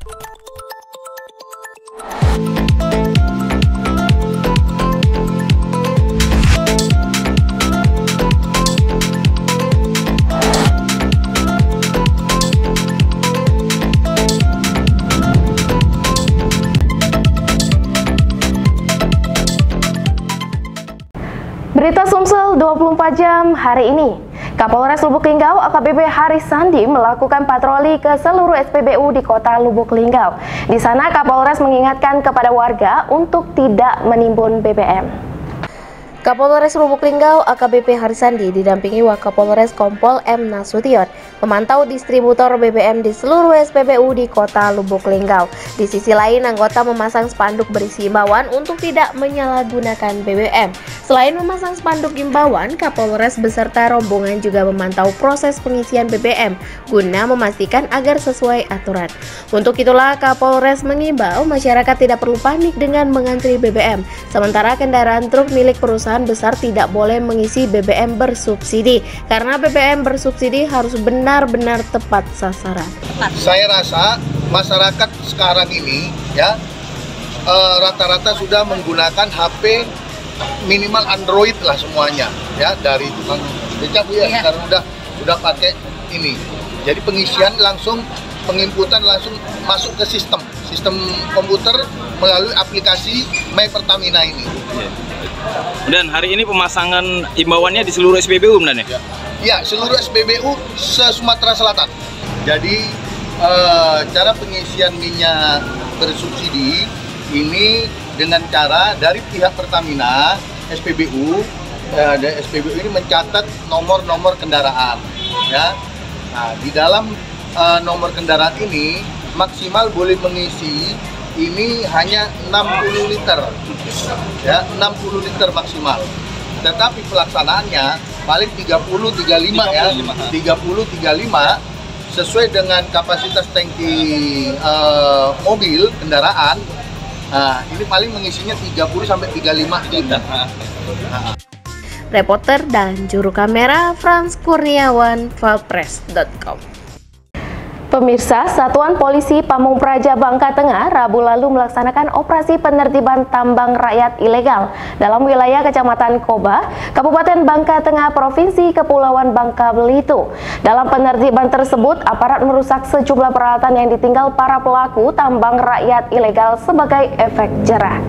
Berita Sumsel 24 jam hari ini. Kapolres Lubuk Linggau AKBP Haris Sandi melakukan patroli ke seluruh SPBU di Kota Lubuk Linggau. Di sana Kapolres mengingatkan kepada warga untuk tidak menimbun BBM. Kapolres Lubuk Linggau AKBP Haris Sandi didampingi Wakapolres Kompol M. Nasution memantau distributor BBM di seluruh SPBU di Kota Lubuk Linggau. Di sisi lain, anggota memasang spanduk berisi imbauan untuk tidak menyalahgunakan BBM. Selain memasang spanduk imbauan, Kapolres beserta rombongan juga memantau proses pengisian BBM guna memastikan agar sesuai aturan. Untuk itulah Kapolres mengimbau masyarakat tidak perlu panik dengan mengantri BBM. Sementara kendaraan truk milik perusahaan besar tidak boleh mengisi BBM bersubsidi karena BBM bersubsidi harus benar-benar tepat sasaran. Saya rasa masyarakat sekarang ini ya rata-rata sudah menggunakan HP minimal Android lah semuanya ya, dari tukang becak ya, sekarang udah pakai ini. Jadi pengisian langsung, penginputan langsung masuk ke sistem komputer melalui aplikasi My Pertamina ini. Dan hari ini pemasangan imbauannya di seluruh SPBU benar ya? Ya, seluruh SPBU se-Sumatera Selatan. Jadi cara pengisian minyak bersubsidi ini dengan cara dari pihak Pertamina, SPBU ini mencatat nomor-nomor kendaraan ya. Nah, di dalam nomor kendaraan ini maksimal boleh mengisi ini hanya 60 liter ya, 60 liter maksimal. Tetapi pelaksanaannya paling 30-35 ya, 30-35 sesuai dengan kapasitas tangki mobil kendaraan. Nah, ini paling mengisinya 30-35 liter. Reporter dan juru kamera Frans Kurniawan, Valpres.com. Pemirsa, Satuan Polisi Pamung Praja Bangka Tengah Rabu lalu melaksanakan operasi penertiban tambang rakyat ilegal dalam wilayah Kecamatan Koba, Kabupaten Bangka Tengah, Provinsi Kepulauan Bangka Belitung. Dalam penertiban tersebut, aparat merusak sejumlah peralatan yang ditinggal para pelaku tambang rakyat ilegal sebagai efek jerah.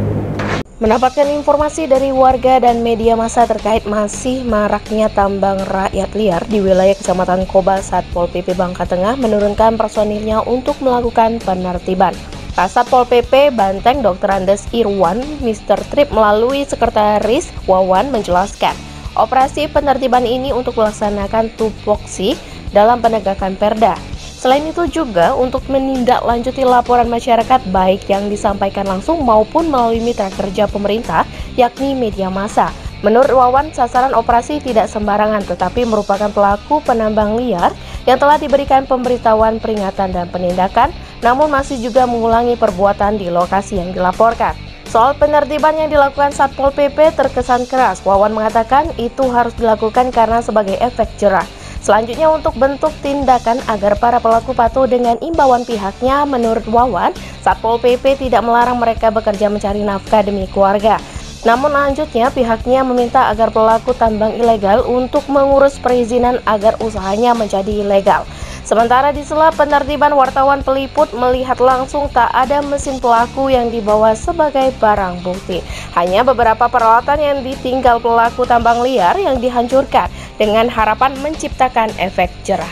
Mendapatkan informasi dari warga dan media massa terkait masih maraknya tambang rakyat liar di wilayah Kecamatan Koba, Satpol PP Bangka Tengah menurunkan personilnya untuk melakukan penertiban. Kasatpol PP Banteng Dr. Andes Irwan, Mr. Trip melalui Sekretaris Wawan menjelaskan, operasi penertiban ini untuk melaksanakan tupoksi dalam penegakan perda. Selain itu juga untuk menindaklanjuti laporan masyarakat baik yang disampaikan langsung maupun melalui mitra kerja pemerintah, yakni media massa. Menurut Wawan, sasaran operasi tidak sembarangan tetapi merupakan pelaku penambang liar yang telah diberikan pemberitahuan peringatan dan penindakan, namun masih juga mengulangi perbuatan di lokasi yang dilaporkan. Soal penertiban yang dilakukan Satpol PP terkesan keras, Wawan mengatakan itu harus dilakukan karena sebagai efek jerah. Selanjutnya untuk bentuk tindakan agar para pelaku patuh dengan imbauan pihaknya, menurut Wawan, Satpol PP tidak melarang mereka bekerja mencari nafkah demi keluarga. Namun lanjutnya pihaknya meminta agar pelaku tambang ilegal untuk mengurus perizinan agar usahanya menjadi ilegal. Sementara di sela penertiban, wartawan peliput melihat langsung tak ada mesin pelaku yang dibawa sebagai barang bukti. Hanya beberapa peralatan yang ditinggal pelaku tambang liar yang dihancurkan dengan harapan menciptakan efek jerah.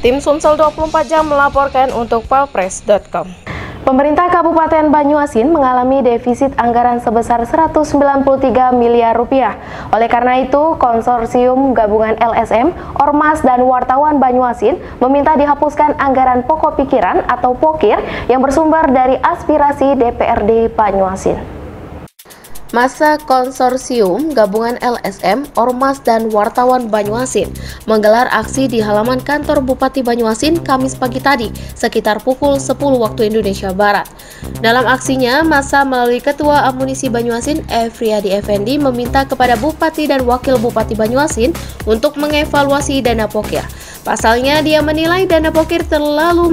Tim Sumsel 24 jam melaporkan untuk Valpres.com. Pemerintah Kabupaten Banyuasin mengalami defisit anggaran sebesar 193 miliar rupiah. Oleh karena itu, konsorsium gabungan LSM, Ormas, dan Wartawan Banyuasin meminta dihapuskan anggaran pokok pikiran atau POKIR yang bersumber dari aspirasi DPRD Banyuasin. Masa konsorsium gabungan LSM, Ormas, dan Wartawan Banyuasin menggelar aksi di halaman kantor Bupati Banyuasin Kamis pagi tadi sekitar pukul 10 waktu Indonesia Barat. Dalam aksinya, masa melalui Ketua Amunisi Banyuasin Efriadi Effendi meminta kepada Bupati dan Wakil Bupati Banyuasin untuk mengevaluasi dana POKIR. Pasalnya, dia menilai dana pokir terlalu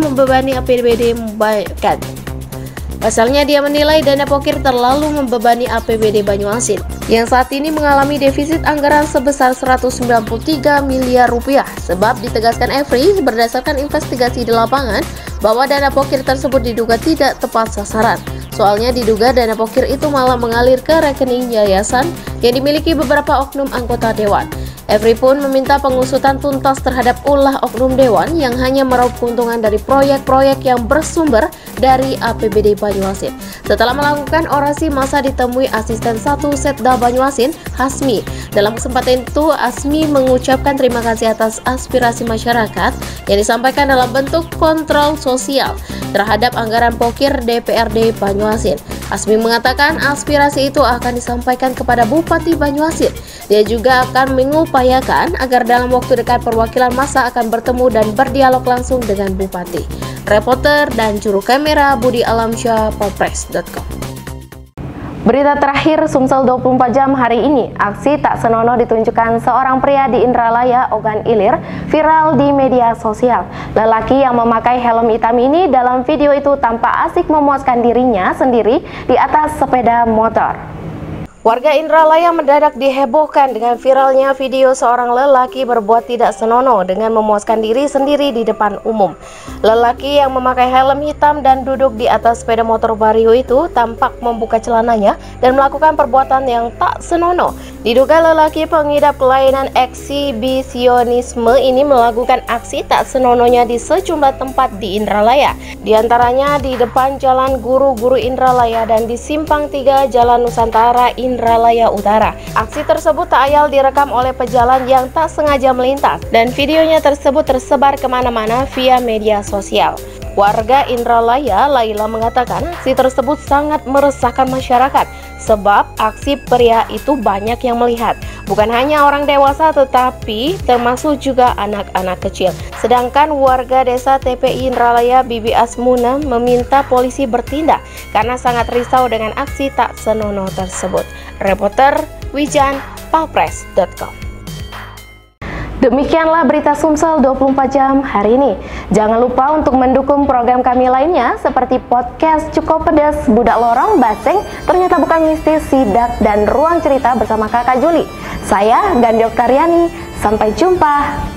membebani APBD Banyuasin yang saat ini mengalami defisit anggaran sebesar 193 miliar rupiah. Sebab ditegaskan Every berdasarkan investigasi di lapangan bahwa dana pokir tersebut diduga tidak tepat sasaran. Soalnya diduga dana pokir itu malah mengalir ke rekening yayasan yang dimiliki beberapa oknum anggota dewan. Every pun meminta pengusutan tuntas terhadap ulah oknum dewan yang hanya meraup keuntungan dari proyek-proyek yang bersumber dari APBD Banyuasin. Setelah melakukan orasi massa ditemui asisten 1 Setda Banyuasin, Hasmi. Dalam kesempatan itu, Hasmi mengucapkan terima kasih atas aspirasi masyarakat yang disampaikan dalam bentuk kontrol sosial terhadap anggaran pokir DPRD Banyuasin. Hasmi mengatakan aspirasi itu akan disampaikan kepada Bupati Banyuasin. Dia juga akan mengupayakan agar dalam waktu dekat perwakilan massa akan bertemu dan berdialog langsung dengan Bupati. Reporter dan juru kamera Budi Alamsyah, Polpress.com. Berita terakhir Sumsel 24 jam hari ini, aksi tak senonoh ditunjukkan seorang pria di Indralaya, Ogan Ilir, viral di media sosial. Lelaki yang memakai helm hitam ini dalam video itu tampak asik memuaskan dirinya sendiri di atas sepeda motor. Warga Indralaya mendadak dihebohkan dengan viralnya video seorang lelaki berbuat tidak senonoh dengan memuaskan diri sendiri di depan umum. Lelaki yang memakai helm hitam dan duduk di atas sepeda motor Vario itu tampak membuka celananya dan melakukan perbuatan yang tak senonoh. Diduga lelaki pengidap kelainan eksibisionisme ini melakukan aksi tak senonohnya di sejumlah tempat di Indralaya. Di antaranya di depan Jalan Guru-Guru Indralaya dan di Simpang 3 Jalan Nusantara Indralaya Utara. Aksi tersebut tak ayal direkam oleh pejalan yang tak sengaja melintas dan videonya tersebut tersebar kemana-mana via media sosial. Warga Indralaya, Laila, mengatakan aksi tersebut sangat meresahkan masyarakat sebab aksi pria itu banyak yang melihat. Bukan hanya orang dewasa tetapi termasuk juga anak-anak kecil. Sedangkan warga desa TPI Indralaya, Bibi Asmuna, meminta polisi bertindak karena sangat risau dengan aksi tak senonoh tersebut. Reporter Wijan, Polpress.com. Demikianlah berita Sumsel 24 jam hari ini. Jangan lupa untuk mendukung program kami lainnya seperti podcast Cukup Pedas, Budak Lorong, Baseng, Ternyata Bukan Mistis, Sidak, dan Ruang Cerita bersama Kakak Juli. Saya Gandhi Oktariani, sampai jumpa.